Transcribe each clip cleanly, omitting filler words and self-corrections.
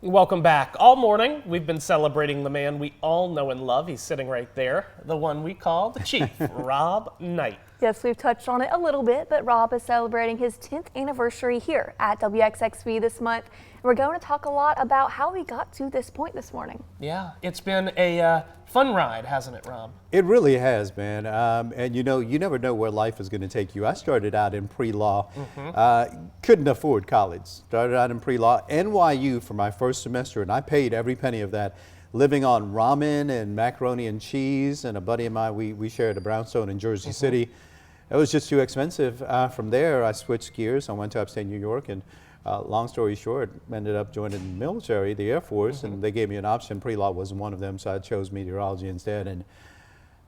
Welcome back. All morning, we've been celebrating the man we all know and love. He's sitting right there, the one we call the Chief, Rob Knight. Yes, we've touched on it a little bit, but Rob is celebrating his 10th anniversary here at WXXV this month. And we're going to talk a lot about how he got to this point this morning. Yeah, it's been a fun ride, hasn't it, Rob? It really has, man. And you know, you never know where life is going to take you. I started out in pre-law, couldn't afford college. Started out in pre-law, NYU for my first semester, and I paid every penny of that, living on ramen and macaroni and cheese. And a buddy of mine, we shared a brownstone in Jersey City. It was just too expensive. From there, I switched gears. I went to upstate New York, and long story short, ended up joining the military, the Air Force, and they gave me an option. Pre-law wasn't one of them, so I chose meteorology instead. And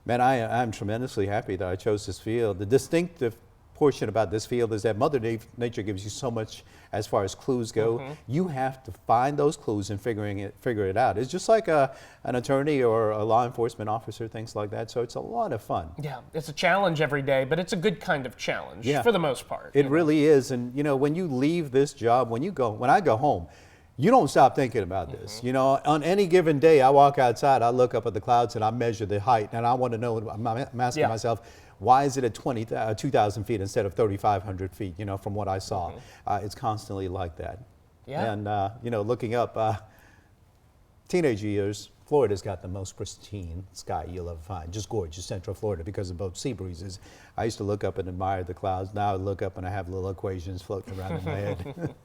man, I'm tremendously happy that I chose this field. The distinctive portion about this field is that Mother Nature gives you so much as far as clues go. You have to find those clues and figure it out. It's just like an attorney or a law enforcement officer, things like that. So it's a lot of fun. Yeah, it's a challenge every day, but it's a good kind of challenge for the most part. It really is. And you know, when you leave this job, when I go home, you don't stop thinking about this. You know, on any given day, I walk outside, I look up at the clouds and I measure the height, and I want to know, I'm asking myself, why is it at 2,000 feet instead of 3,500 feet, you know, from what I saw. It's constantly like that. Yeah. And, you know, looking up, teenage years, Florida's got the most pristine sky you'll ever find. Just gorgeous, Central Florida, because of both sea breezes. I used to look up and admire the clouds. Now I look up and I have little equations floating around in my head.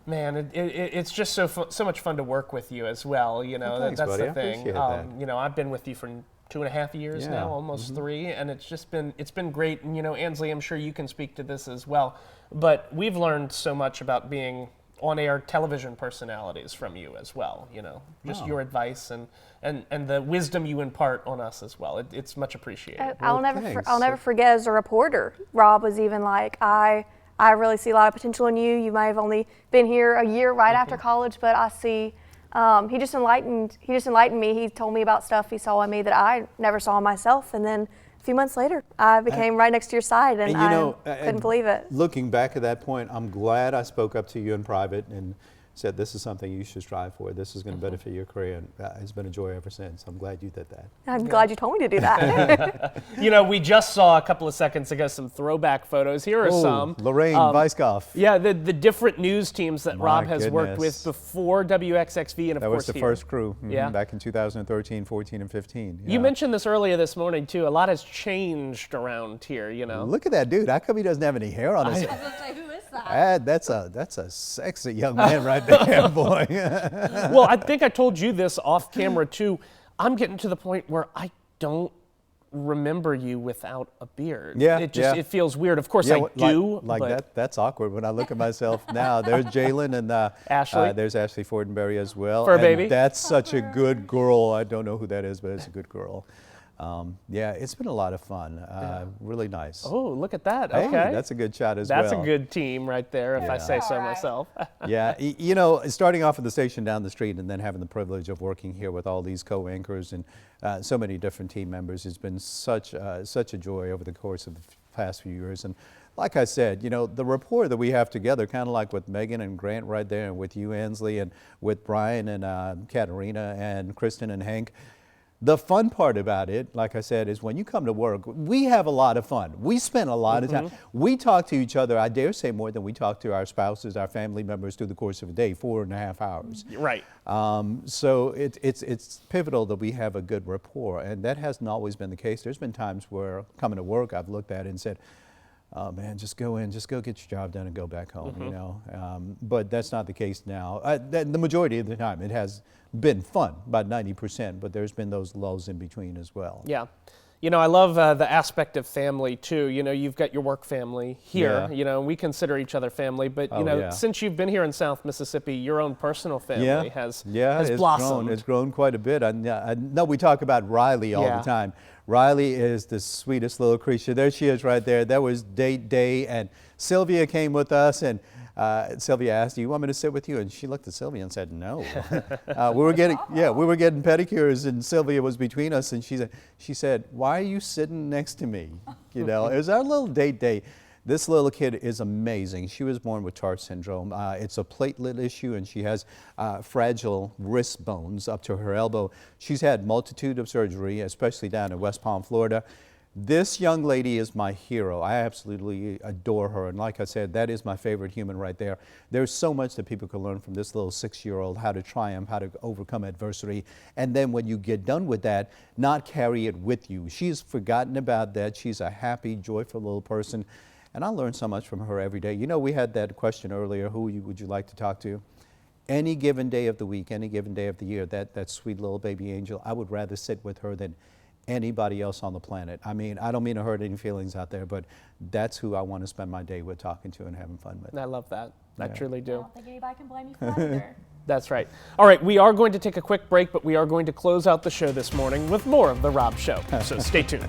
Man, it's just so much fun to work with you as well. You know, Thanks, that's buddy. the thing. I appreciate that. You know, I've been with you for 2.5 years now, almost 3, and it's been great. And you know, Ansley, I'm sure you can speak to this as well. But we've learned so much about being on-air television personalities from you as well. You know, just your advice and the wisdom you impart on us as well. It's much appreciated. I'll never forget as a reporter, Rob was even like, I really see a lot of potential in you. You might have only been here a year right after college, but I see. He just enlightened me. He told me about stuff he saw in me that I never saw in myself. And then a few months later, I became right next to your side, and I couldn't believe it. Looking back at that point, I'm glad I spoke up to you in private and said, this is something you should strive for. This is going to benefit your career, and it's been a joy ever since. I'm glad you did that. I'm glad you told me to do that. You know, we just saw a couple of seconds ago some throwback photos. Here are some. Lorraine Weisskopf. Yeah, the different news teams that Rob has worked with before WXXV, and of course that was the first crew Yeah. back in 2013, 14, and 15. Yeah. You mentioned this earlier this morning, too. A lot has changed around here, you know. Look at that dude. How come he doesn't have any hair on his head? Who is that? That's a sexy young man right there, boy. Well, I think I told you this off camera, too. I'm getting to the point where I don't remember you without a beard. Yeah, It feels weird. Of course I do. Like but that. That's awkward when I look at myself now. There's Jalen and Ashley. There's Ashley Fortenberry as well. Fur and baby. That's such a good girl. I don't know who that is, but it's a good girl. Yeah, it's been a lot of fun. Really nice. Oh, look at that. Hey, Okay. that's a good shot as well. That's a good team right there, if I say so All right. myself. Yeah, you know, starting off at the station down the street and then having the privilege of working here with all these co-anchors and so many different team members has been such a joy over the course of the past few years. And like I said, you know, the rapport that we have together, kind of like with Megan and Grant right there, and with you, Ansley, and with Brian and Katerina and Kristen and Hank. The fun part about it, like I said, is when you come to work, we have a lot of fun. We spend a lot of time. We talk to each other, I dare say, more than we talk to our spouses, our family members through the course of a day, 4.5 hours. Right. So it's pivotal that we have a good rapport, and that hasn't always been the case. There's been times where coming to work, I've looked at it and said, oh man, just go in, just go get your job done and go back home, you know. But that's not the case now. The majority of the time it has been fun, about 90%, but there's been those lulls in between as well. Yeah. You know, I love the aspect of family too. You know, you've got your work family here. Yeah. You know, we consider each other family. But you know, since you've been here in South Mississippi, your own personal family has blossomed. It's grown quite a bit. I know we talk about Riley all the time. Riley is the sweetest little creature. There she is right there. That was date day, and Sylvia came with us, and Sylvia asked, "Do you want me to sit with you?" And she looked at Sylvia and said, "No." we were getting pedicures, and Sylvia was between us, and she said, "Why are you sitting next to me?" You know, it was our little date day. This little kid is amazing. She was born with TART syndrome. It's a platelet issue, and she has fragile wrist bones up to her elbow. She's had multitude of surgery, especially down in West Palm, Florida. This young lady is my hero. I absolutely adore her. And like I said, that is my favorite human right there. There's so much that people can learn from this little 6-year-old, how to triumph, how to overcome adversity. And then when you get done with that, not carry it with you. She's forgotten about that. She's a happy, joyful little person. And I learn so much from her every day. You know, we had that question earlier, who would you like to talk to? Any given day of the week, any given day of the year, that sweet little baby angel, I would rather sit with her than anybody else on the planet. I mean, I don't mean to hurt any feelings out there, but that's who I want to spend my day with, talking to and having fun with. I love that. I truly I do. don't think anybody can blame you for that either. That's right. All right, we are going to take a quick break, but we are going to close out the show this morning with more of The Rob Show. So stay tuned.